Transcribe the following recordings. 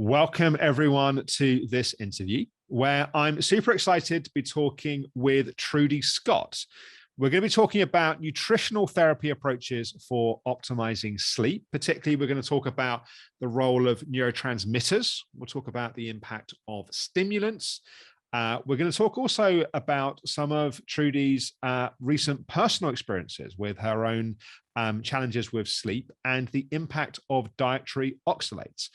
Welcome everyone to this interview where I'm super excited to be talking with Trudy Scott. We're going to be talking about nutritional therapy approaches for optimizing sleep. Particularly, we're going to talk about the role of neurotransmitters. We'll talk about the impact of stimulants. We're going to talk also about some of Trudy's recent personal experiences with her own challenges with sleep and the impact of dietary oxalates.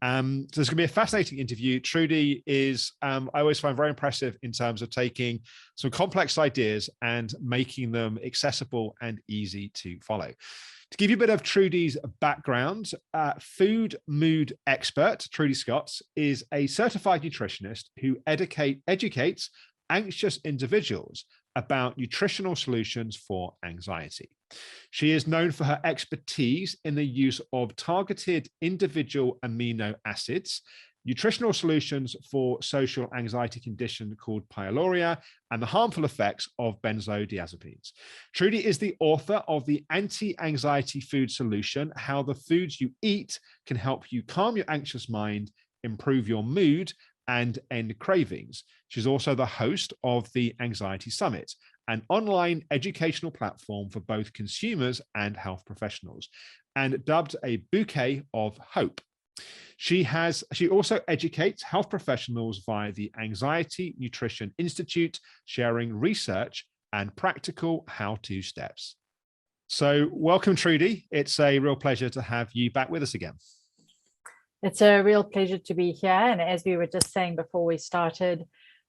So it's going to be a fascinating interview. Trudy is, I always find very impressive in terms of taking some complex ideas and making them accessible and easy to follow. To give you a bit of Trudy's background, food mood expert Trudy Scott is a certified nutritionist who educates anxious individuals about nutritional solutions for anxiety. She is known for her expertise in the use of targeted individual amino acids, nutritional solutions for social anxiety condition called pyroluria, and the harmful effects of benzodiazepines. Trudy is the author of the Anti-Anxiety Food Solution: How the Foods You Eat Can Help You Calm Your Anxious Mind, Improve Your Mood, and End Cravings. She's also the host of the Anxiety Summit, an online educational platform for both consumers and health professionals, and dubbed a bouquet of hope. She also educates health professionals via the Anxiety Nutrition Institute, sharing research and practical how-to steps. So welcome, Trudy. It's a real pleasure to have you back with us again. It's a real pleasure to be here. And as we were just saying before we started,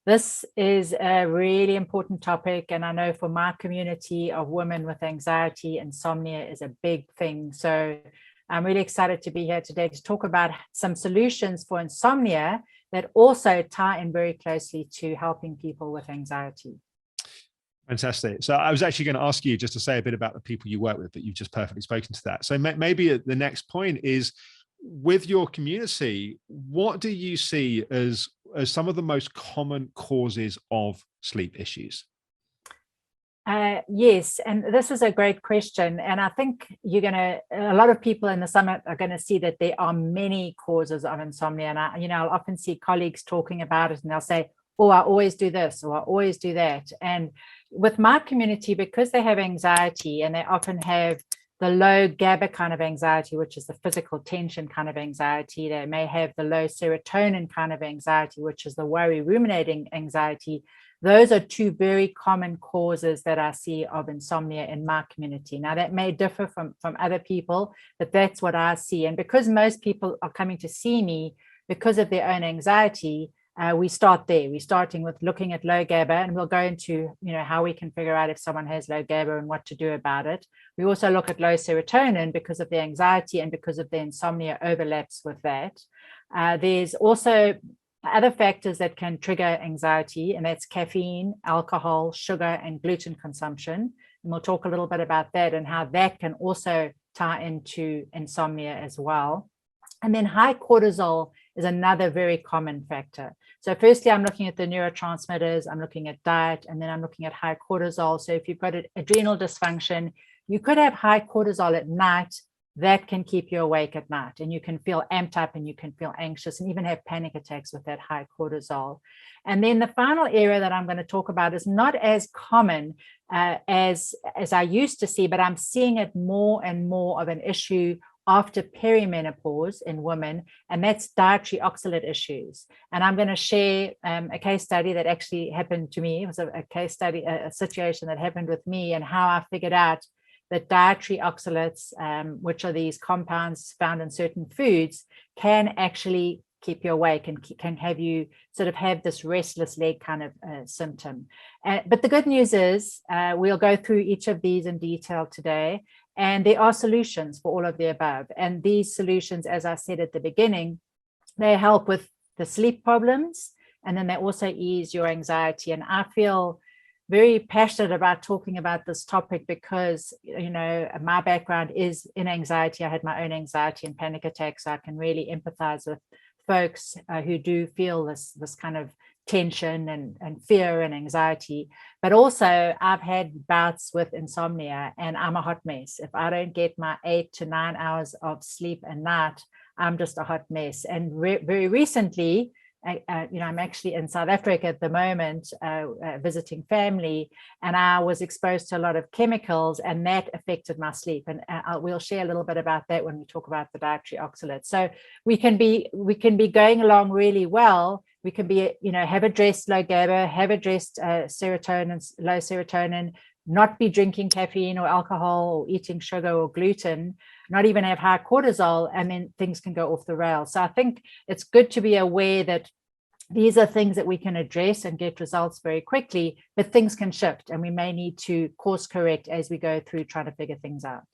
this is a really important topic. And I know for my community of women with anxiety, insomnia is a big thing. So I'm really excited to be here today to talk about some solutions for insomnia that also tie in very closely to helping people with anxiety. Fantastic. So I was actually going to ask you just to say a bit about the people you work with, but you've just perfectly spoken to that. So maybe the next point is, with your community, what do you see as some of the most common causes of sleep issues? Yes, and this is a great question. And I think a lot of people in the summit are going to see that there are many causes of insomnia. And I'll often see colleagues talking about it and they'll say, oh, I always do this, or I always do that. And with my community, because they have anxiety and they often have the low GABA kind of anxiety, which is the physical tension kind of anxiety. They may have the low serotonin kind of anxiety, which is the worry, ruminating anxiety. Those are two very common causes that I see of insomnia in my community. Now, that may differ from other people, but that's what I see. And because most people are coming to see me because of their own anxiety, we start there. We're starting with looking at low GABA, and we'll go into how we can figure out if someone has low GABA and what to do about it. We also look at low serotonin because of the anxiety and because of the insomnia overlaps with that. There's also other factors that can trigger anxiety, and that's caffeine, alcohol, sugar, and gluten consumption. And we'll talk a little bit about that and how that can also tie into insomnia as well. And then high cortisol is another very common factor. So firstly, I'm looking at the neurotransmitters, I'm looking at diet, and then I'm looking at high cortisol. So if you've got an adrenal dysfunction, you could have high cortisol at night. That can keep you awake at night, and you can feel amped up and you can feel anxious and even have panic attacks with that high cortisol. And then the final area that I'm going to talk about is not as common as I used to see, but I'm seeing it more and more of an issue after perimenopause in women, and that's dietary oxalate issues. And I'm going to share a case study that actually happened to me. It was a case study, a situation that happened with me, and how I figured out that dietary oxalates, which are these compounds found in certain foods, can actually keep you awake and can have you sort of have this restless leg kind of symptom. But the good news is we'll go through each of these in detail today. And there are solutions for all of the above. And these solutions, as I said at the beginning, they help with the sleep problems, and then they also ease your anxiety. And I feel very passionate about talking about this topic because, my background is in anxiety. I had my own anxiety and panic attacks. So I can really empathize with folks who do feel this kind of tension and fear and anxiety. But also I've had bouts with insomnia, and I'm a hot mess. If I don't get my 8 to 9 hours of sleep a night, I'm just a hot mess. And very recently, I'm actually in South Africa at the moment, visiting family, and I was exposed to a lot of chemicals, and that affected my sleep. And we'll share a little bit about that when we talk about the dietary oxalates. So we can be going along really well. We can be, have addressed low GABA, have addressed serotonin, low serotonin, not be drinking caffeine or alcohol or eating sugar or gluten, not even have high cortisol, and then things can go off the rails. So I think it's good to be aware that these are things that we can address and get results very quickly, but things can shift, and we may need to course correct as we go through trying to figure things out.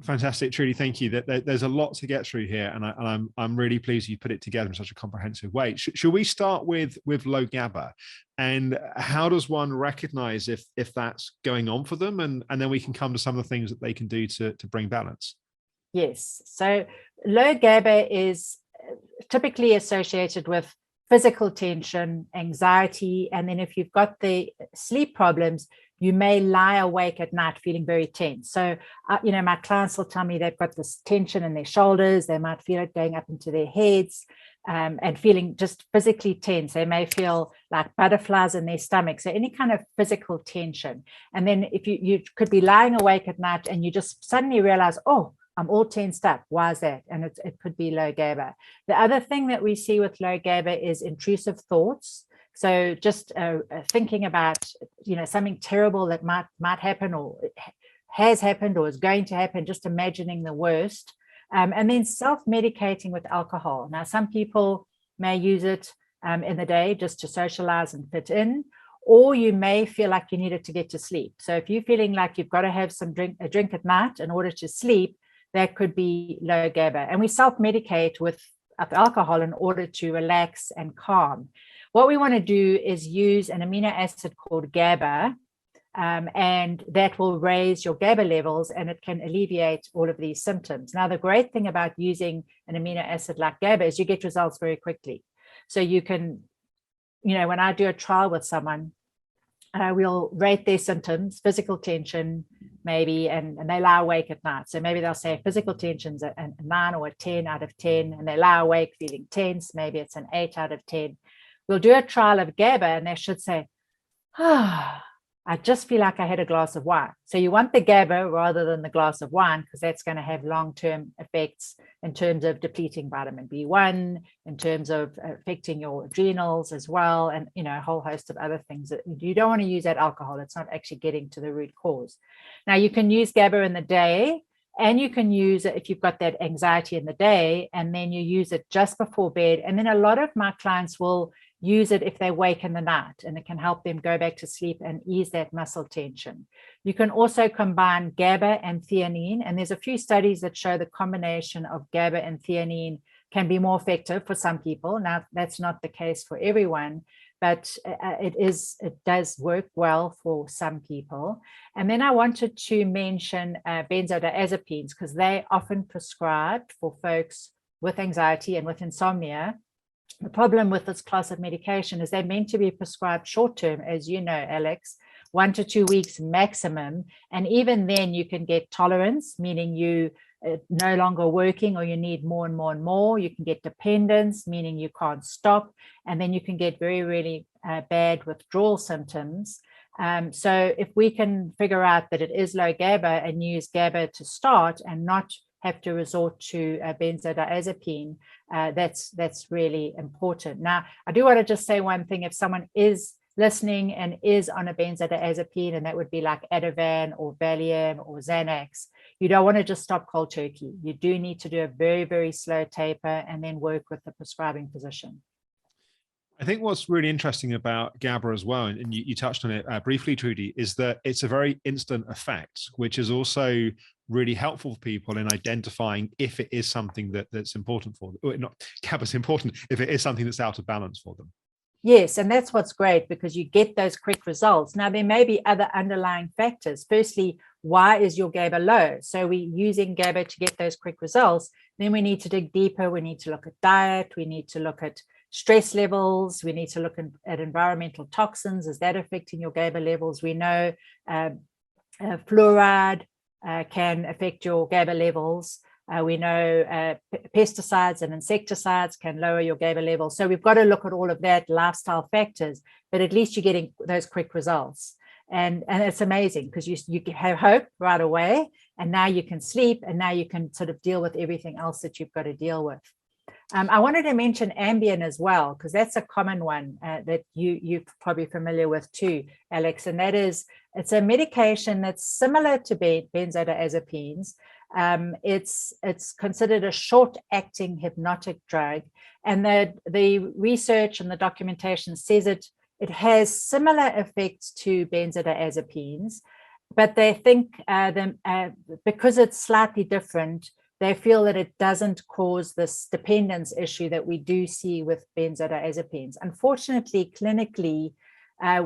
Fantastic, Trudy. Thank you. There's a lot to get through here, and I'm really pleased you put it together in such a comprehensive way. Should we start with low GABA, and how does one recognize if that's going on for them, and then we can come to some of the things that they can do to bring balance? Yes. So low GABA is typically associated with physical tension, anxiety, and then if you've got the sleep problems, you may lie awake at night feeling very tense. So, my clients will tell me they've got this tension in their shoulders. They might feel it going up into their heads, and feeling just physically tense. They may feel like butterflies in their stomach. So any kind of physical tension. And then if you could be lying awake at night and you just suddenly realize, oh, I'm all tensed up. Why is that? And it could be low GABA. The other thing that we see with low GABA is intrusive thoughts. So just thinking about, something terrible that might happen or has happened or is going to happen, just imagining the worst. And then self-medicating with alcohol. Now, some people may use it in the day just to socialize and fit in, or you may feel like you need it to get to sleep. So if you're feeling like you've got to have a drink at night in order to sleep, that could be low GABA. And we self-medicate with alcohol in order to relax and calm. What we want to do is use an amino acid called GABA, and that will raise your GABA levels, and it can alleviate all of these symptoms. Now, the great thing about using an amino acid like GABA is you get results very quickly. So you can, when I do a trial with someone, we'll rate their symptoms, physical tension, maybe, and they lie awake at night. So maybe they'll say physical tension's a 9 or a 10 out of 10, and they lie awake feeling tense. Maybe it's an 8 out of 10. We'll do a trial of GABA, and they should say, I just feel like I had a glass of wine. So you want the GABA rather than the glass of wine, because that's going to have long-term effects in terms of depleting vitamin B1, in terms of affecting your adrenals as well, and a whole host of other things. That you don't want to use that alcohol. It's not actually getting to the root cause. Now, you can use GABA in the day, and you can use it if you've got that anxiety in the day, and then you use it just before bed. And then a lot of my clients will use it if they wake in the night, and it can help them go back to sleep and ease that muscle tension. You can also combine GABA and theanine, and there's a few studies that show the combination of GABA and theanine can be more effective for some people. Now, that's not the case for everyone, but it does work well for some people. And then I wanted to mention benzodiazepines, because they're often prescribed for folks with anxiety and with insomnia. The problem with this class of medication is they're meant to be prescribed short-term, as you know, Alex, 1 to 2 weeks maximum. And even then you can get tolerance, meaning you no longer working, or you need more and more and more. You can get dependence, meaning you can't stop. And then you can get very, really bad withdrawal symptoms. So if we can figure out that it is low GABA and use GABA to start and not have to resort to a benzodiazepine, that's really important. Now, I do want to just say one thing. If someone is listening and is on a benzodiazepine, and that would be like Ativan or Valium or Xanax, you don't want to just stop cold turkey. You do need to do a very, very slow taper and then work with the prescribing physician. I think what's really interesting about GABA as well, and you touched on it briefly, Trudy, is that it's a very instant effect, which is also really helpful for people in identifying if it is something that's important for them. Not GABA's important if it is something that's out of balance for them. Yes, and that's what's great, because you get those quick results. Now, there may be other underlying factors. Firstly, why is your GABA low? So we're using GABA to get those quick results. Then we need to dig deeper. We need to look at diet. We need to look at stress levels. We need to look at environmental toxins. Is that affecting your GABA levels? We know fluoride can affect your GABA levels. We know pesticides and insecticides can lower your GABA level. So we've got to look at all of that, lifestyle factors, but at least you're getting those quick results. And it's amazing because you have hope right away, and now you can sleep, and now you can sort of deal with everything else that you've got to deal with. I wanted to mention Ambien as well, because that's a common one that you're probably familiar with too, Alex, and that is, it's a medication that's similar to benzodiazepines. It's considered a short-acting hypnotic drug, and the research and the documentation says it has similar effects to benzodiazepines, but they think because it's slightly different, they feel that it doesn't cause this dependence issue that we do see with benzodiazepines. Unfortunately, clinically,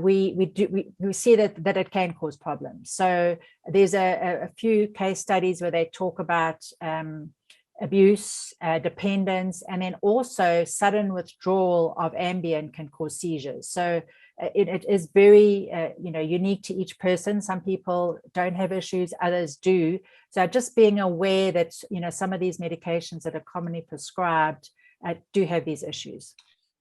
we see that it can cause problems. So there's a few case studies where they talk about abuse, dependence, and then also sudden withdrawal of Ambien can cause seizures. So it is very unique to each person. Some people don't have issues, others do. So just being aware that some of these medications that are commonly prescribed do have these issues.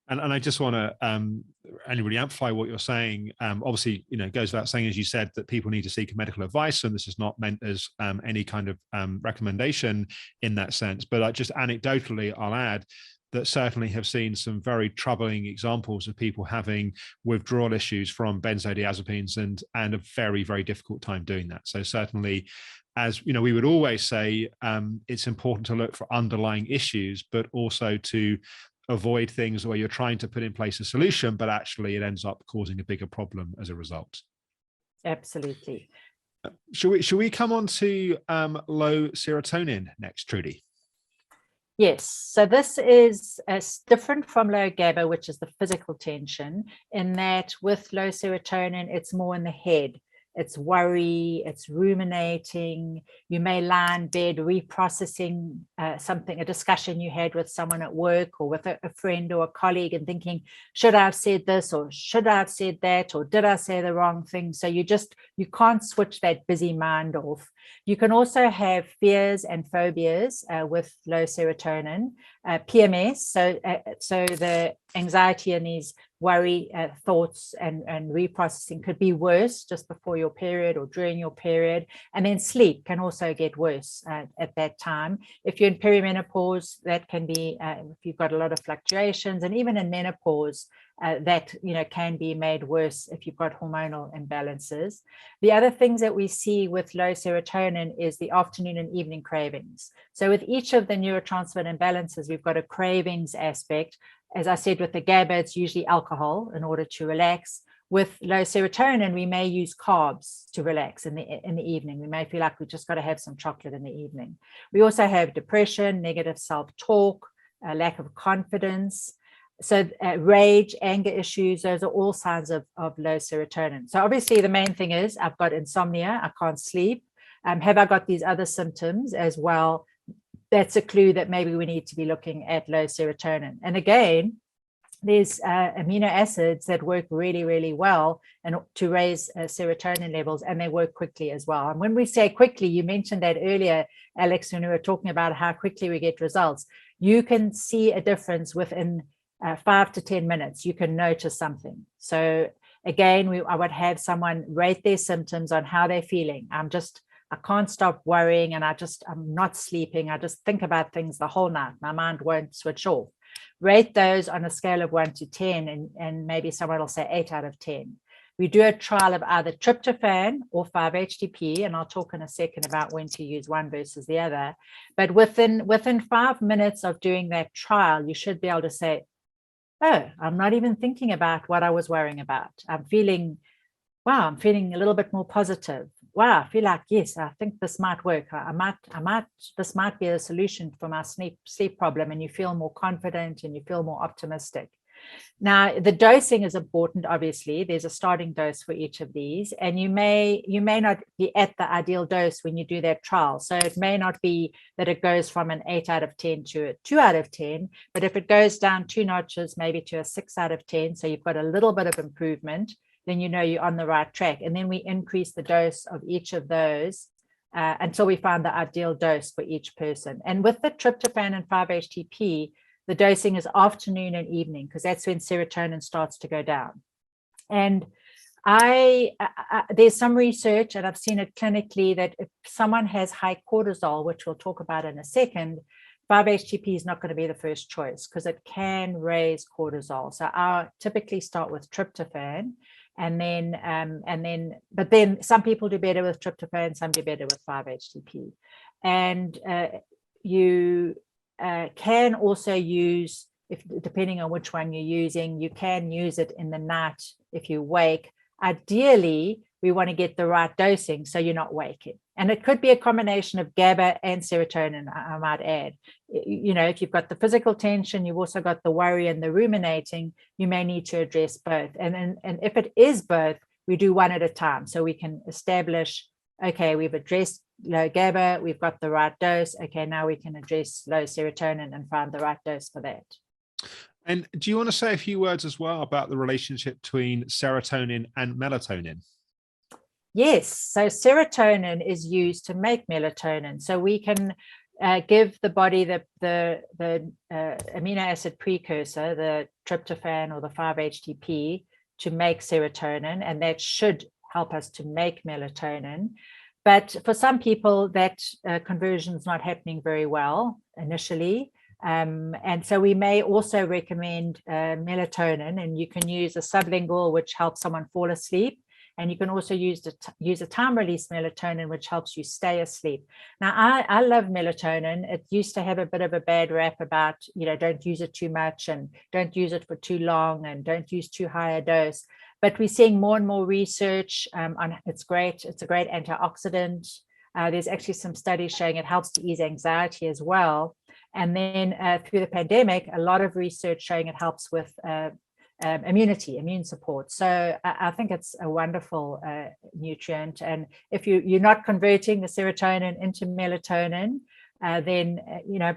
And I just want to really amplify what you're saying. Obviously, it goes without saying, as you said, that people need to seek medical advice, and this is not meant as any kind of recommendation in that sense. But just anecdotally, I'll add that certainly have seen some very troubling examples of people having withdrawal issues from benzodiazepines and a very, very difficult time doing that. So certainly, as we would always say, it's important to look for underlying issues, but also to avoid things where you're trying to put in place a solution, but actually it ends up causing a bigger problem as a result. Absolutely. Should we come on to low serotonin next, Trudy? Yes, so this is different from low GABA, which is the physical tension, in that with low serotonin, it's more in the head. It's worry, it's ruminating. You may lie in bed reprocessing a discussion you had with someone at work or with a friend or a colleague, and thinking, should I have said this, or should I have said that, or did I say the wrong thing? So you can't switch that busy mind off. You can also have fears and phobias with low serotonin, PMS. So the anxiety and these worry thoughts and reprocessing could be worse just before your period or during your period. And then sleep can also get worse at that time. If you're in perimenopause, that can be, if you've got a lot of fluctuations, and even in menopause, that can be made worse if you've got hormonal imbalances. The other things that we see with low serotonin is the afternoon and evening cravings. So with each of the neurotransmitter imbalances, we've got a cravings aspect. As I said, with the GABA, it's usually alcohol in order to relax. With low serotonin, we may use carbs to relax in the evening. We may feel like we've just got to have some chocolate in the evening. We also have depression, negative self-talk, lack of confidence. So rage, anger issues, those are all signs of low serotonin. So obviously the main thing is I've got insomnia, I can't sleep. Have I got these other symptoms as well? That's a clue that maybe we need to be looking at low serotonin. And again, there's amino acids that work really, really well and to raise serotonin levels, and they work quickly as well. And when we say quickly, you mentioned that earlier, Alex, when we were talking about how quickly we get results. You can see a difference within 5 to 10 minutes. You can notice something. So again, I would have someone rate their symptoms on how they're feeling. I can't stop worrying, and I'm not sleeping. I just think about things the whole night. My mind won't switch off. Rate those on a scale of 1 to 10, and maybe someone will say 8 out of 10. We do a trial of either tryptophan or 5-HTP, and I'll talk in a second about when to use one versus the other. But within 5 minutes of doing that trial, you should be able to say, oh, I'm not even thinking about what I was worrying about. I'm feeling a little bit more positive. Wow, I feel like, yes, I think this might work. This might be a solution for my sleep problem, and you feel more confident and you feel more optimistic. Now, the dosing is important, obviously. There's a starting dose for each of these, and you may not be at the ideal dose when you do that trial. So it may not be that it goes from an 8 out of 10 to a 2 out of 10, but if it goes down 2 notches, maybe to a 6 out of 10, so you've got a little bit of improvement, then you know you're on the right track. And then we increase the dose of each of those until we found the ideal dose for each person. And with the tryptophan and 5-HTP, the dosing is afternoon and evening, because that's when serotonin starts to go down. And there's some research, and I've seen it clinically, that if someone has high cortisol, which we'll talk about in a second, 5-HTP is not going to be the first choice because it can raise cortisol. So I typically start with tryptophan, but then some people do better with tryptophan, some do better with 5-HTP. And you can also use, depending on which one you're using, you can use it in the night if you wake. Ideally, we want to get the right dosing so you're not waking. And it could be a combination of GABA and serotonin, I might add. If you've got the physical tension, you've also got the worry and the ruminating, you may need to address both. And if it is both, we do one at a time. So we can establish, okay, we've addressed low GABA, we've got the right dose. Okay, now we can address low serotonin and find the right dose for that. And do you want to say a few words as well about the relationship between serotonin and melatonin? Yes, so serotonin is used to make melatonin. So we can give the body the amino acid precursor, the tryptophan or the 5-HTP, to make serotonin, and that should help us to make melatonin. But for some people, that conversion is not happening very well initially. And so we may also recommend melatonin, and you can use a sublingual, which helps someone fall asleep. And you can also use a time-release melatonin, which helps you stay asleep. Now, I love melatonin. It used to have a bit of a bad rap about, don't use it too much and don't use it for too long and don't use too high a dose. But we're seeing more and more research on it's great. It's a great antioxidant. There's actually some studies showing it helps to ease anxiety as well. And then through the pandemic, a lot of research showing it helps with immune support. So I think it's a wonderful nutrient. And if you're not converting the serotonin into melatonin, then,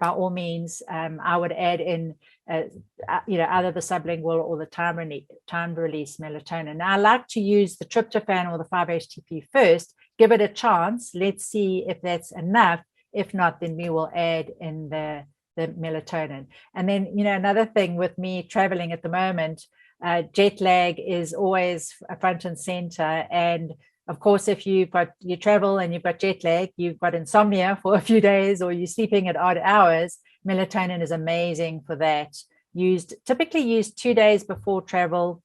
by all means, I would add in, either the sublingual or the time-release melatonin. Now, I like to use the tryptophan or the 5-HTP first, give it a chance. Let's see if that's enough. If not, then we will add in the melatonin. And then, another thing with me traveling at the moment, jet lag is always front and center. And of course, if you travel and you've got jet lag, you've got insomnia for a few days, or you're sleeping at odd hours, melatonin is amazing for that. Typically used 2 days before travel,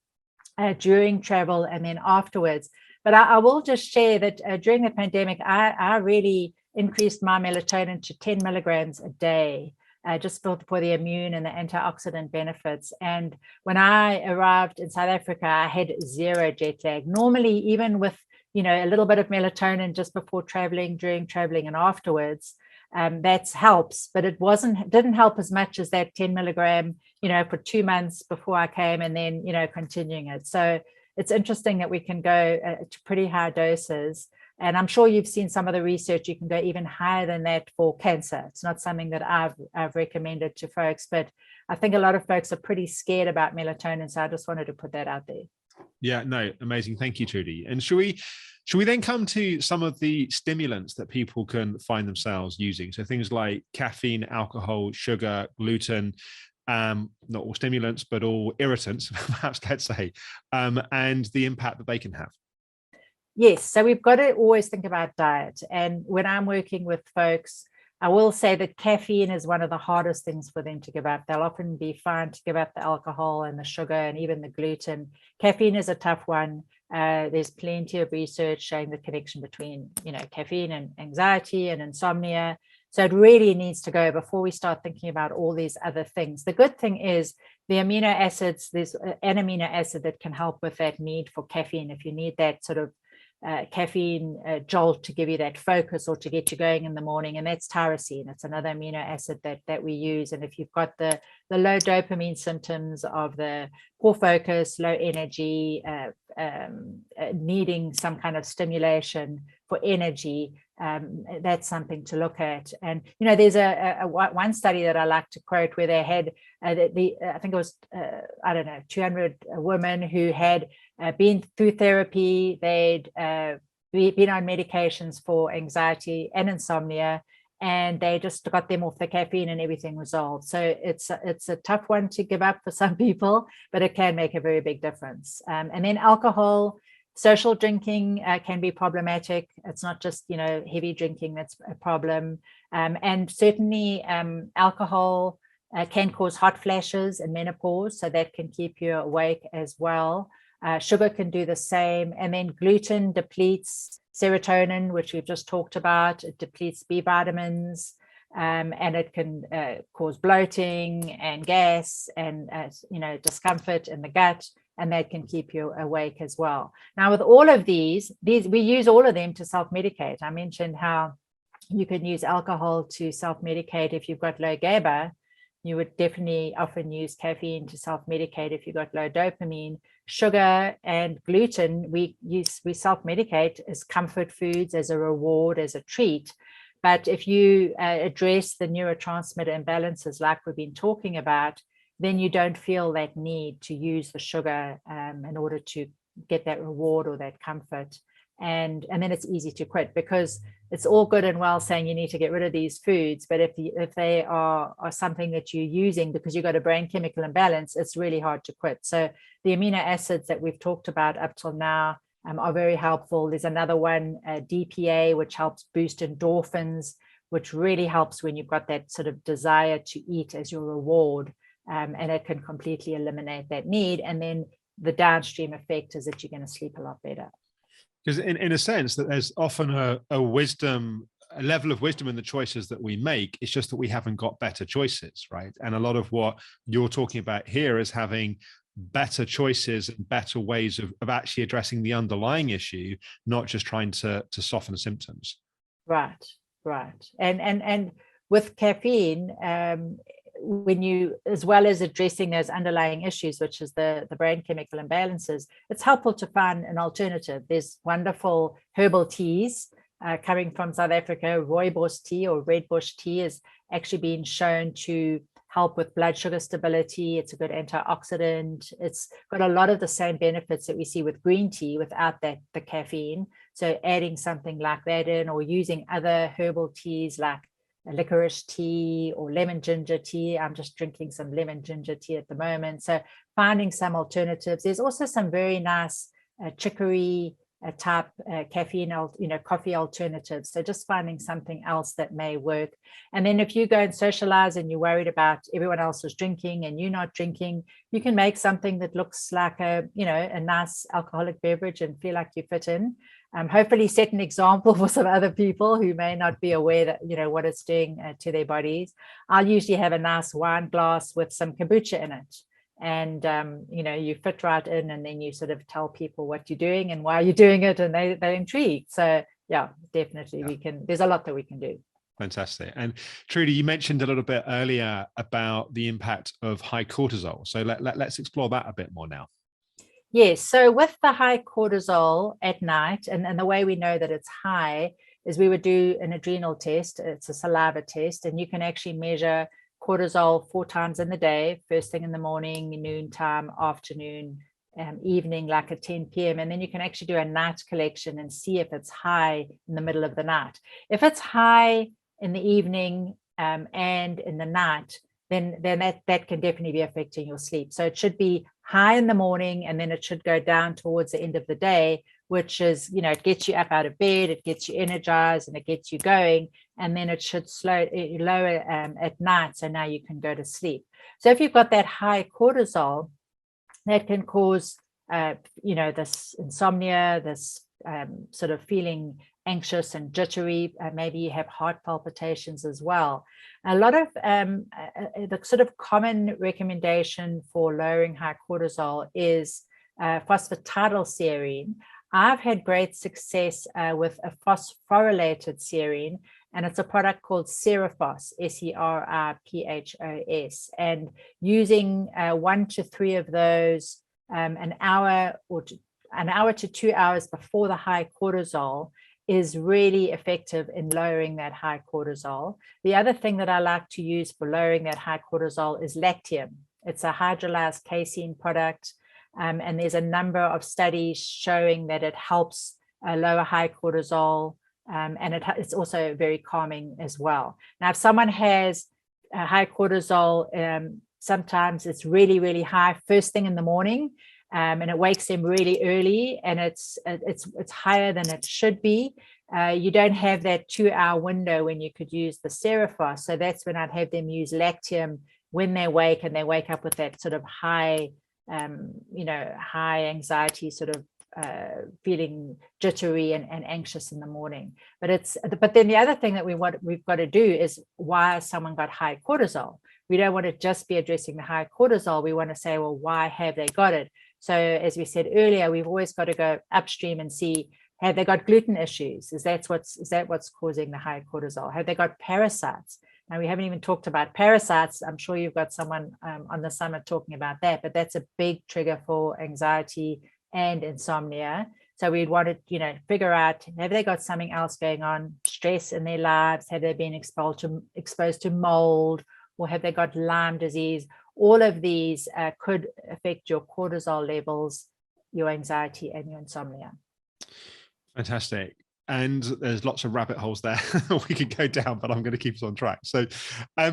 during travel, and then afterwards. But I will just share that during the pandemic, I really increased my melatonin to 10 milligrams a day, just for the immune and the antioxidant benefits. And when I arrived in South Africa, I had zero jet lag. Normally, even with a little bit of melatonin just before traveling, during traveling, and afterwards, that helps. But it didn't help as much as that 10 milligram, for 2 months before I came, and then continuing it. So it's interesting that we can go to pretty high doses. And I'm sure you've seen some of the research. You can go even higher than that for cancer. It's not something that I've recommended to folks, but I think a lot of folks are pretty scared about melatonin. So I just wanted to put that out there. Yeah, no, amazing. Thank you, Trudy. And should we then come to some of the stimulants that people can find themselves using? So things like caffeine, alcohol, sugar, gluten, not all stimulants, but all irritants, perhaps, let's say, and the impact that they can have. Yes, so we've got to always think about diet. And when I'm working with folks, I will say that caffeine is one of the hardest things for them to give up. They'll often be fine to give up the alcohol and the sugar and even the gluten. Caffeine is a tough one. There's plenty of research showing the connection between, caffeine and anxiety and insomnia. So it really needs to go before we start thinking about all these other things. The good thing is the amino acids, there's an amino acid that can help with that need for caffeine. If you need that sort of caffeine jolt to give you that focus or to get you going in the morning, and that's tyrosine. It's another amino acid that we use. And if you've got the low dopamine symptoms of the poor focus, low energy, needing some kind of stimulation for energy, that's something to look at. And there's one study that I like to quote where they had I think it was 200 women who had been through therapy. They'd been on medications for anxiety and insomnia, and they just got them off the caffeine and everything resolved. So it's a tough one to give up for some people, but it can make a very big difference. And then alcohol, social drinking can be problematic. It's not just, heavy drinking that's a problem. And certainly alcohol can cause hot flashes in menopause, so that can keep you awake as well. Sugar can do the same. And then gluten depletes serotonin, which we've just talked about. It depletes B vitamins, and it can cause bloating and gas and discomfort in the gut, and that can keep you awake as well. Now, with all of these we use all of them to self-medicate. I mentioned how you can use alcohol to self-medicate if you've got low GABA. You would definitely often use caffeine to self-medicate if you've got low dopamine. Sugar and gluten, we self-medicate as comfort foods, as a reward, as a treat. But if you address the neurotransmitter imbalances like we've been talking about, then you don't feel that need to use the sugar in order to get that reward or that comfort. And then it's easy to quit, because it's all good and well saying you need to get rid of these foods, but if they are something that you're using because you've got a brain chemical imbalance, it's really hard to quit. So the amino acids that we've talked about up till now are very helpful. There's another one, DPA, which helps boost endorphins, which really helps when you've got that sort of desire to eat as your reward, and it can completely eliminate that need. And then the downstream effect is that you're going to sleep a lot better. Because in a sense that there's often a level of wisdom in the choices that we make. It's just that we haven't got better choices, right? And a lot of what you're talking about here is having better choices and better ways of actually addressing the underlying issue, not just trying to soften symptoms. Right. And with caffeine, when you, as well as addressing those underlying issues, which is the brain chemical imbalances, it's helpful to find an alternative. There's wonderful herbal teas coming from South Africa. Rooibos tea or red bush tea is actually been shown to help with blood sugar stability. It's a good antioxidant. It's got a lot of the same benefits that we see with green tea without the caffeine. So adding something like that in, or using other herbal teas like licorice tea or lemon ginger tea. I'm just drinking some lemon ginger tea at the moment. So finding some alternatives. There's also some very nice chicory type caffeine, coffee alternatives. So just finding something else that may work. And then if you go and socialize and you're worried about everyone else is drinking and you're not drinking, you can make something that looks like a nice alcoholic beverage and feel like you fit in. Hopefully set an example for some other people who may not be aware that, what it's doing to their bodies. I'll usually have a nice wine glass with some kombucha in it. And, you fit right in, and then you sort of tell people what you're doing and why you're doing it, and they're intrigued. So yeah, definitely there's a lot that we can do. Fantastic. And Trudy, you mentioned a little bit earlier about the impact of high cortisol. So let's explore that a bit more now. Yes. So with the high cortisol at night, and the way we know that it's high is we would do an adrenal test. It's a saliva test, and you can actually measure cortisol 4 times in the day, first thing in the morning, noontime, afternoon, evening, like at 10 p.m. And then you can actually do a night collection and see if it's high in the middle of the night. If it's high in the evening and in the night, then that can definitely be affecting your sleep. So it should be high in the morning, and then it should go down towards the end of the day, which is, it gets you up out of bed, it gets you energized, and it gets you going. And then it should lower at night. So now you can go to sleep. So if you've got that high cortisol, that can cause, this insomnia, this sort of feeling anxious and jittery. Maybe you have heart palpitations as well. A lot of the sort of common recommendation for lowering high cortisol is phosphatidylserine. I've had great success with a phosphorylated serine, and it's a product called Serifos, Seripos, and using 1 to 3 of those an hour to 2 hours before the high cortisol is really effective in lowering that high cortisol. The other thing that I like to use for lowering that high cortisol is Lactium. It's a hydrolyzed casein product, and there's a number of studies showing that it helps a lower high cortisol, and it's also very calming as well. Now, if someone has a high cortisol, sometimes it's really, really high first thing in the morning, and it wakes them really early, and it's higher than it should be. You don't have that 2-hour window when you could use the Seraphoss. So that's when I'd have them use Lactium when they wake, and they wake up with that sort of high, high anxiety, sort of feeling jittery and anxious in the morning. But then the other thing that we've got to do is, why has someone got high cortisol? We don't want to just be addressing the high cortisol. We want to say, well, why have they got it? So as we said earlier, we've always got to go upstream and see, have they got gluten issues? Is that what's causing the high cortisol? Have they got parasites? Now, we haven't even talked about parasites. I'm sure you've got someone on the summit talking about that, but that's a big trigger for anxiety and insomnia. So we'd want to, figure out, have they got something else going on, stress in their lives? Have they been exposed to mold, or have they got Lyme disease? All of these could affect your cortisol levels, your anxiety, and your insomnia. Fantastic. And there's lots of rabbit holes there we could go down, but I'm going to keep us on track. So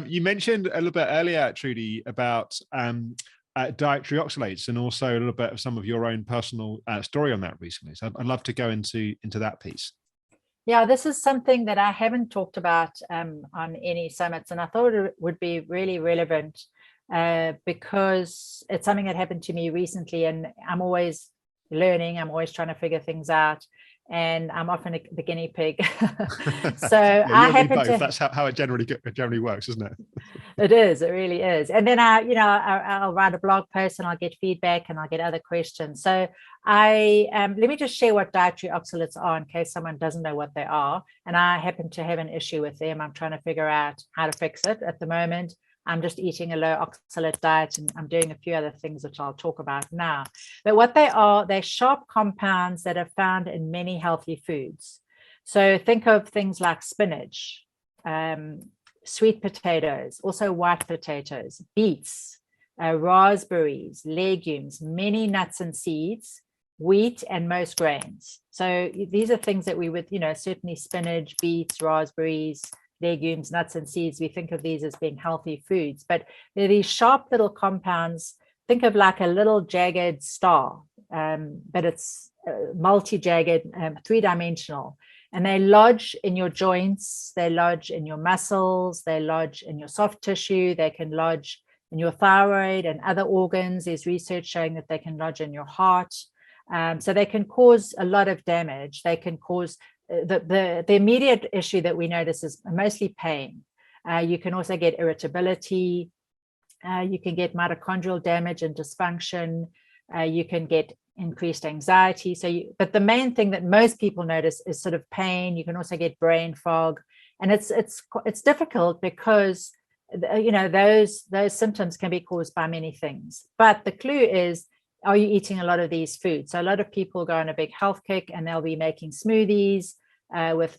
you mentioned a little bit earlier, Trudy, about dietary oxalates, and also a little bit of some of your own personal story on that recently. So I'd love to go into that piece. Yeah, this is something that I haven't talked about on any summits, and I thought it would be really relevant because it's something that happened to me recently, and I'm always learning. I'm always trying to figure things out, and I'm often the guinea pig. So yeah, I happen to. That's how it generally works, isn't it? It is. It really is. And then I'll write a blog post, and I'll get feedback, and I'll get other questions. So let me just share what dietary oxalates are in case someone doesn't know what they are. And I happen to have an issue with them. I'm trying to figure out how to fix it at the moment. I'm just eating a low oxalate diet, and I'm doing a few other things which I'll talk about now. But what they are, they're sharp compounds that are found in many healthy foods. So think of things like spinach, sweet potatoes, also white potatoes, beets, raspberries, legumes, many nuts and seeds, wheat, and most grains. So these are things that we would, certainly spinach, beets, raspberries, legumes, nuts, and seeds. We think of these as being healthy foods, but they're these sharp little compounds. Think of like a little jagged star, but it's multi-jagged, three-dimensional. And they lodge in your joints, they lodge in your muscles, they lodge in your soft tissue, they can lodge in your thyroid and other organs. There's research showing that they can lodge in your heart. So they can cause a lot of damage. They can cause the immediate issue that we notice is mostly pain. You can also get irritability. You can get mitochondrial damage and dysfunction. You can get increased anxiety. But the main thing that most people notice is sort of pain. You can also get brain fog, and it's difficult because those symptoms can be caused by many things. But the clue is, are you eating a lot of these foods? So a lot of people go on a big health kick, and they'll be making smoothies with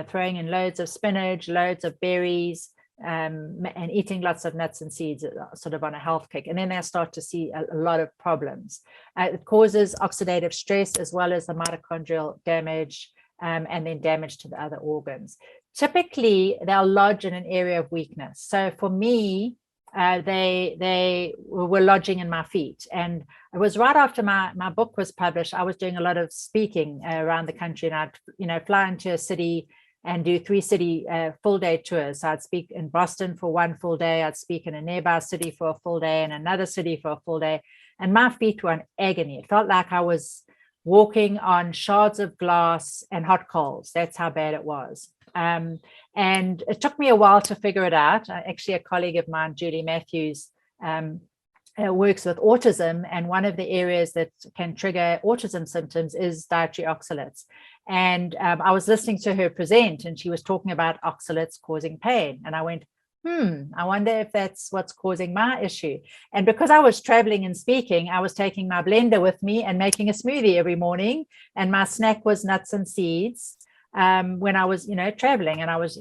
throwing in loads of spinach, loads of berries, and eating lots of nuts and seeds, sort of on a health kick. And then they'll start to see a lot of problems. It causes oxidative stress as well as the mitochondrial damage, and then damage to the other organs. Typically, they'll lodge in an area of weakness. So for me, they were lodging in my feet. And it was right after my book was published. I was doing a lot of speaking around the country, and I'd fly into a city and do 3 city full day tours. So I'd speak in Boston for 1 full day. I'd speak in a nearby city for a full day, and another city for a full day. And my feet were in agony. It felt like I was walking on shards of glass and hot coals. That's how bad it was. And it took me a while to figure it out. Actually, a colleague of mine, Julie Matthews, works with autism, and one of the areas that can trigger autism symptoms is dietary oxalates. And I was listening to her present, and she was talking about oxalates causing pain. And I went, I wonder if that's what's causing my issue. And because I was traveling and speaking, I was taking my blender with me and making a smoothie every morning. And my snack was nuts and seeds when I was, traveling, and I was,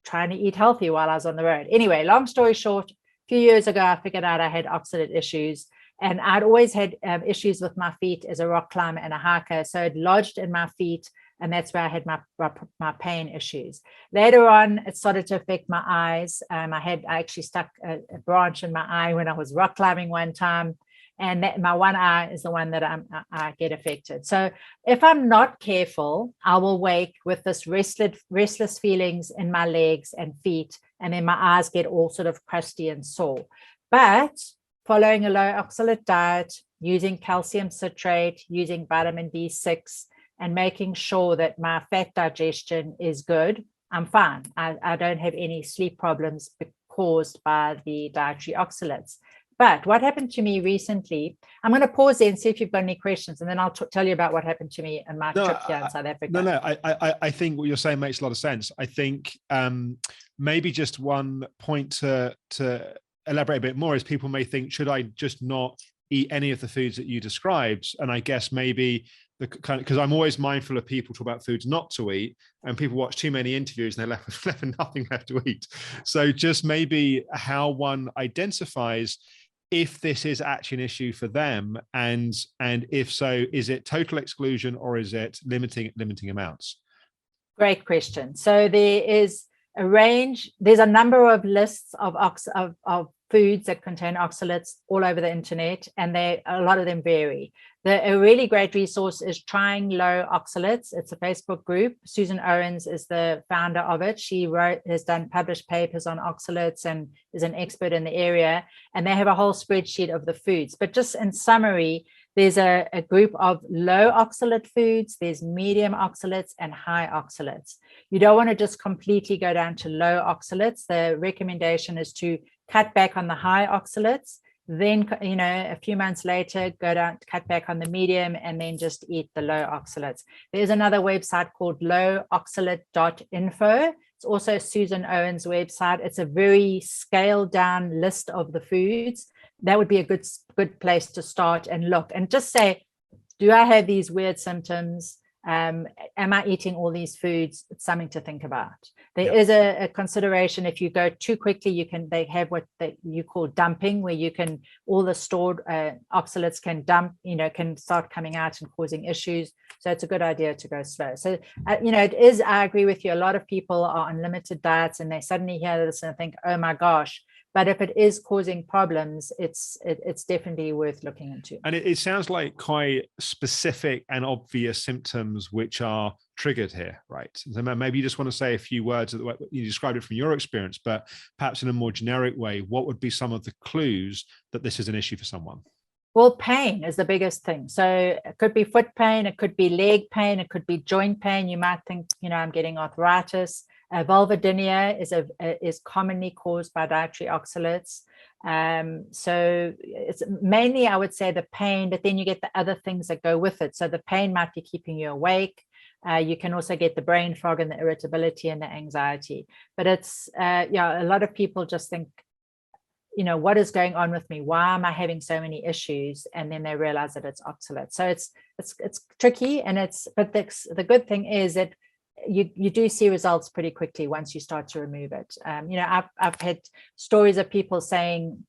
trying to eat healthy while I was on the road. Anyway, long story short, a few years ago, I figured out I had oxalate issues. And I'd always had issues with my feet as a rock climber and a hiker. So it lodged in my feet, and that's where I had my pain issues. Later on, it started to affect my eyes. I actually stuck a branch in my eye when I was rock climbing one time. And my one eye is the one that I get affected. So if I'm not careful, I will wake with this restless feelings in my legs and feet, and then my eyes get all sort of crusty and sore. But following a low oxalate diet, using calcium citrate, using vitamin B6, and making sure that my fat digestion is good, I'm fine. I don't have any sleep problems caused by the dietary oxalates. But what happened to me recently, I'm going to pause there and see if you've got any questions, and then I'll tell you about what happened to me in my trip here in South Africa. I think what you're saying makes a lot of sense. I think maybe just one point to elaborate a bit more is people may think, should I just not eat any of the foods that you described? And I guess maybe because I'm always mindful of people talk about foods not to eat, and people watch too many interviews and they're left with nothing left to eat. So just maybe how one identifies if this is actually an issue for them, and if so, is it total exclusion or is it limiting amounts? Great question. So there is a range. There's a number of lists of foods that contain oxalates all over the internet, and a lot of them vary. A really great resource is Trying Low Oxalates. It's a Facebook group. Susan Owens is the founder of it. She has published papers on oxalates and is an expert in the area. And they have a whole spreadsheet of the foods. But just in summary, there's a group of low oxalate foods, there's medium oxalates and high oxalates. You don't want to just completely go down to low oxalates. The recommendation is to cut back on the high oxalates, then, a few months later, go down, cut back on the medium, and then just eat the low oxalates. There's another website called lowoxalate.info. It's also Susan Owens' website. It's a very scaled down list of the foods. That would be a good place to start and look and just say, do I have these weird symptoms? Am I eating all these foods? It's something to think about. There is a consideration. If you go too quickly, they have what you call dumping, where all the stored oxalates can can start coming out and causing issues. So it's a good idea to go slow. So, I agree with you. A lot of people are on limited diets and they suddenly hear this and think, oh my gosh. But if it is causing problems, it's definitely worth looking into. And it sounds like quite specific and obvious symptoms which are triggered here, right? So maybe you just want to say a few words. You described it from your experience, but perhaps in a more generic way, what would be some of the clues that this is an issue for someone? Well, pain is the biggest thing. So it could be foot pain, it could be leg pain, it could be joint pain. You might think, I'm getting arthritis. Vulvodynia is commonly caused by dietary oxalates. So it's mainly, I would say, the pain, but then you get the other things that go with it. So the pain might be keeping you awake. You can also get the brain fog and the irritability and the anxiety. But it's, a lot of people just think, what is going on with me? Why am I having so many issues? And then they realize that it's oxalate. So it's tricky, but the good thing is that you do see results pretty quickly once you start to remove it. I've had stories of people saying,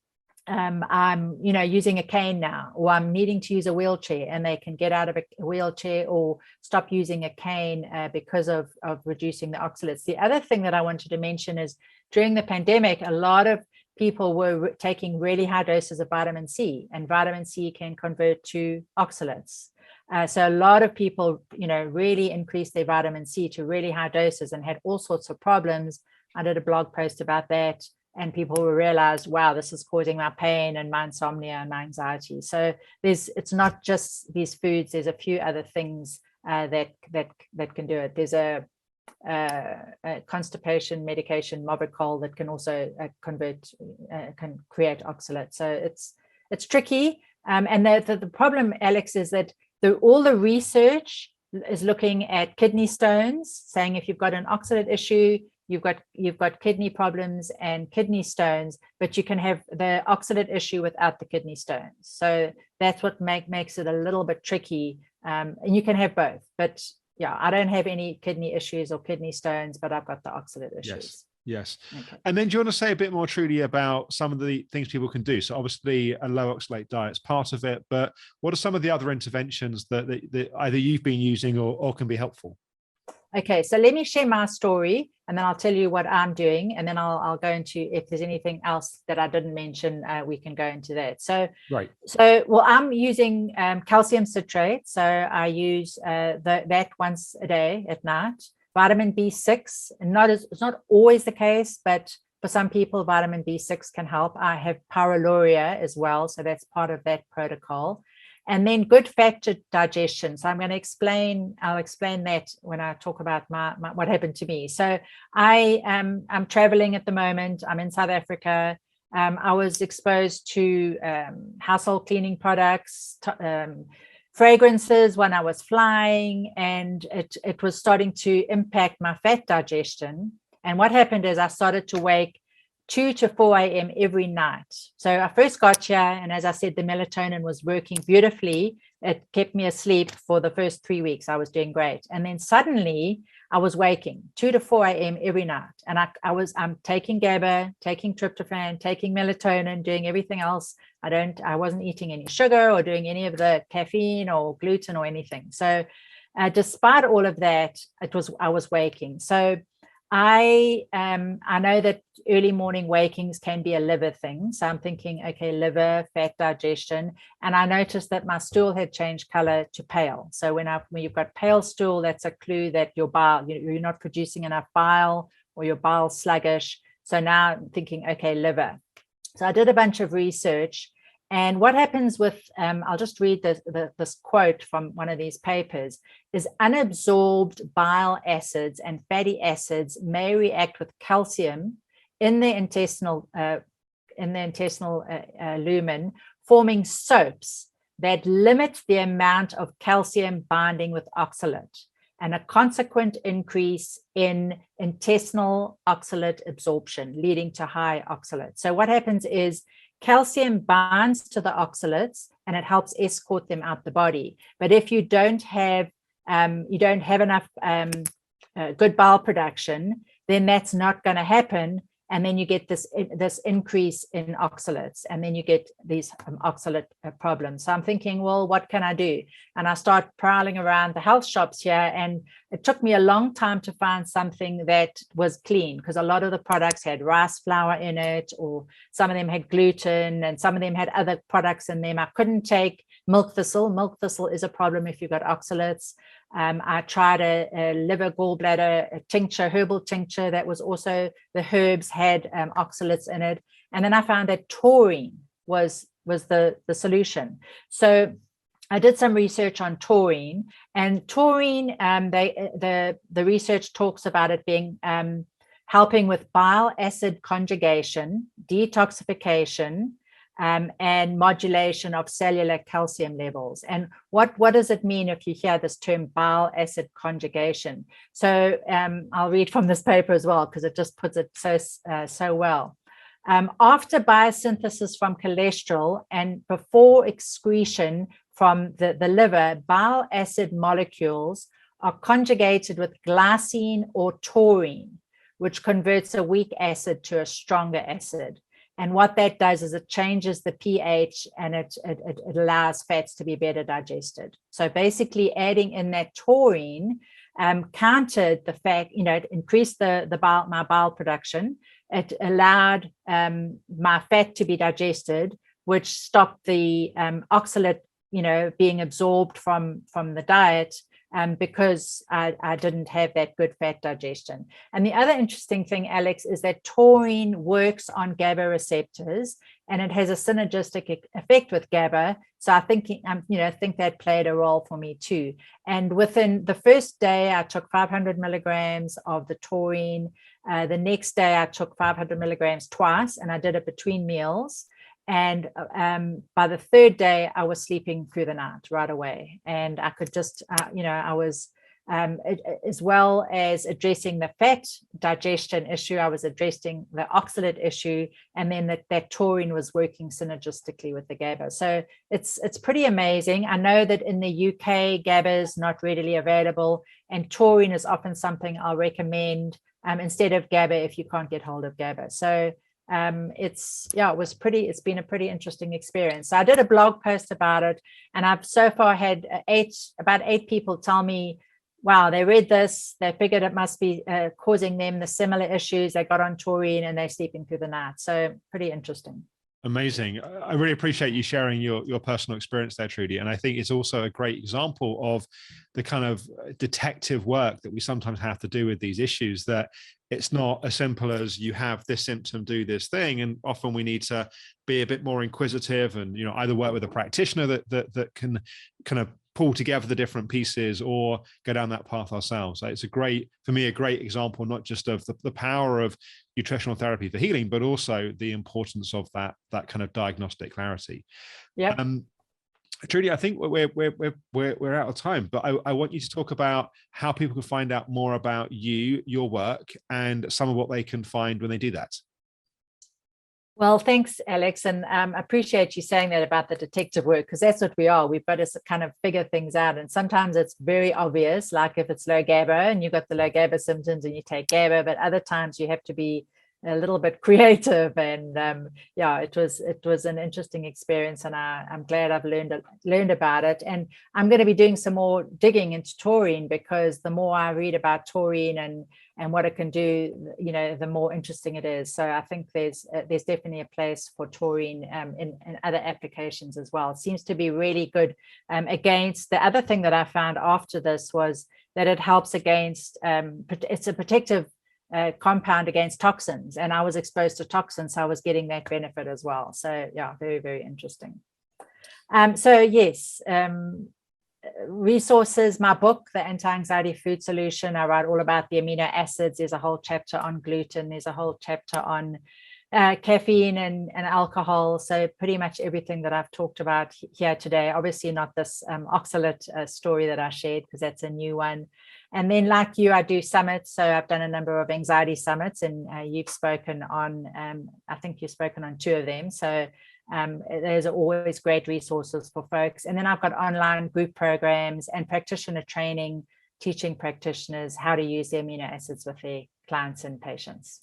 I'm using a cane now, or I'm needing to use a wheelchair, and they can get out of a wheelchair or stop using a cane because of reducing the oxalates. The other thing that I wanted to mention is during the pandemic, a lot of people were taking really high doses of vitamin C, and vitamin C can convert to oxalates. So a lot of people, really increased their vitamin C to really high doses and had all sorts of problems. I did a blog post about that, and people realized, wow, this is causing my pain and my insomnia and my anxiety. So it's not just these foods. There's a few other things that can do it. There's a constipation medication, Mobicol, that can also can create oxalate. So it's tricky. And the problem, Alex, is that all the research is looking at kidney stones, saying if you've got an oxalate issue, you've got kidney problems and kidney stones, but you can have the oxalate issue without the kidney stones. So that's what makes it a little bit tricky. And you can have both, but I don't have any kidney issues or kidney stones, but I've got the oxalate issues. Yes. Yes. Okay. And then do you want to say a bit more, Trudy, about some of the things people can do? So obviously a low oxalate diet is part of it, but what are some of the other interventions that either you've been using or can be helpful? Okay, so let me share my story, and then I'll tell you what I'm doing, and then I'll go into, if there's anything else that I didn't mention, we can go into that. So, Right. well, I'm using calcium citrate. So I use that once a day at night. Vitamin B6, it's not always the case, but for some people, vitamin B6 can help. I have pyroluria as well, so that's part of that protocol. And then good fat digestion. So I'll explain that when I talk about my what happened to me. So I'm traveling at the moment. I'm in South Africa. I was exposed to household cleaning products, fragrances when I was flying, and it was starting to impact my fat digestion. And what happened is I started to wake 2 to 4 a.m. every night. So I first got here, and as I said, the melatonin was working beautifully. It kept me asleep for the first 3 weeks. I was doing great. And then suddenly I was waking 2 to 4 a.m. every night. And I'm taking GABA, taking tryptophan, taking melatonin, doing everything else. I wasn't eating any sugar or doing any of the caffeine or gluten or anything. So despite all of that, I was waking. So I know that early morning wakings can be a liver thing. So I'm thinking, okay, liver, fat digestion. And I noticed that my stool had changed color to pale. So when you've got pale stool, that's a clue that your bile, you're not producing enough bile, or your bile sluggish. So now I'm thinking, okay, liver. So I did a bunch of research. And what happens with, I'll just read this quote from one of these papers, is unabsorbed bile acids and fatty acids may react with calcium in the intestinal lumen, forming soaps that limit the amount of calcium binding with oxalate, and a consequent increase in intestinal oxalate absorption, leading to high oxalate. So what happens is calcium binds to the oxalates and it helps escort them out the body. But if you don't have enough good bile production, then that's not going to happen. And then you get this increase in oxalates, and then you get these oxalate problems. So I'm thinking, well, what can I do? And I start prowling around the health shops here, and it took me a long time to find something that was clean, because a lot of the products had rice flour in it, or some of them had gluten, and some of them had other products in them. I couldn't take milk thistle. Milk thistle is a problem if you've got oxalates. I tried a liver gallbladder tincture, herbal tincture, that was also, the herbs had oxalates in it. And then I found that taurine was the solution. So I did some research on taurine, and taurine, the research talks about it being helping with bile acid conjugation, detoxification, and modulation of cellular calcium levels. And what does it mean if you hear this term bile acid conjugation? So I'll read from this paper as well, because it just puts it so well. After biosynthesis from cholesterol and before excretion from the liver, bile acid molecules are conjugated with glycine or taurine, which converts a weak acid to a stronger acid. And what that does is it changes the pH, and it allows fats to be better digested. So basically adding in that taurine countered the fact, it increased my bile production. It allowed my fat to be digested, which stopped the oxalate, being absorbed from the diet, because I didn't have that good fat digestion. And the other interesting thing, Alex, is that taurine works on GABA receptors, and it has a synergistic effect with GABA. So I think that played a role for me too. And within the first day, I took 500 milligrams of the taurine. The next day, I took 500 milligrams twice, and I did it between meals. And by the third day, I was sleeping through the night right away. And I could just, I was as well as addressing the fat digestion issue. I was addressing the oxalate issue, and then that taurine was working synergistically with the GABA. So it's pretty amazing. I know that in the UK, GABA is not readily available, and taurine is often something I'll recommend instead of GABA if you can't get hold of GABA. So it's been a pretty interesting experience. So I did a blog post about it, and I've so far had about eight people tell me, wow, they read this, they figured it must be causing them the similar issues. They got on taurine and they're sleeping through the night. So pretty interesting. Amazing. I really appreciate you sharing your personal experience there, Trudy. And I think it's also a great example of the kind of detective work that we sometimes have to do with these issues, that it's not as simple as you have this symptom, do this thing. And often we need to be a bit more inquisitive and, either work with a practitioner that can kind of pull together the different pieces, or go down that path ourselves. It's a great example, not just of the power of nutritional therapy for healing, but also the importance of that kind of diagnostic clarity. Yeah. Trudy, I think we're out of time, but I want you to talk about how people can find out more about you, your work, and some of what they can find when they do that. Well, thanks, Alex. And appreciate you saying that about the detective work, because that's what we are. We've got to kind of figure things out. And sometimes it's very obvious, like if it's low GABA and you've got the low GABA symptoms and you take GABA, but other times you have to be a little bit creative. And it was an interesting experience, and I'm glad I've learned about it. And I'm going to be doing some more digging into taurine, because the more I read about taurine and what it can do, the more interesting it is. So I think there's definitely a place for taurine in other applications as well. It seems to be really good against. The other thing that I found after this was that it helps against, it's a protective compound against toxins, and I was exposed to toxins, so I was getting that benefit as well. So yeah, very, very interesting. So yes, resources, my book, The Anti-Anxiety Food Solution. I write all about the amino acids. There's a whole chapter on gluten. There's a whole chapter on caffeine and alcohol. So pretty much everything that I've talked about here today. Obviously not this oxalate story that I shared, because that's a new one. And then, like you, I do summits. So I've done a number of anxiety summits, and you've spoken on, I think you've spoken on 2 of them. So there's always great resources for folks. And then I've got online group programs and practitioner training, teaching practitioners how to use the amino acids with their clients and patients.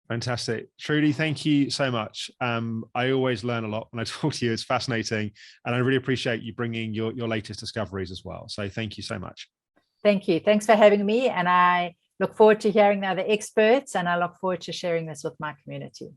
Fantastic. Trudy, thank you so much. I always learn a lot when I talk to you. It's fascinating. And I really appreciate you bringing your latest discoveries as well. So thank you so much. Thank you. Thanks for having me. And I look forward to hearing the other experts, and I look forward to sharing this with my community.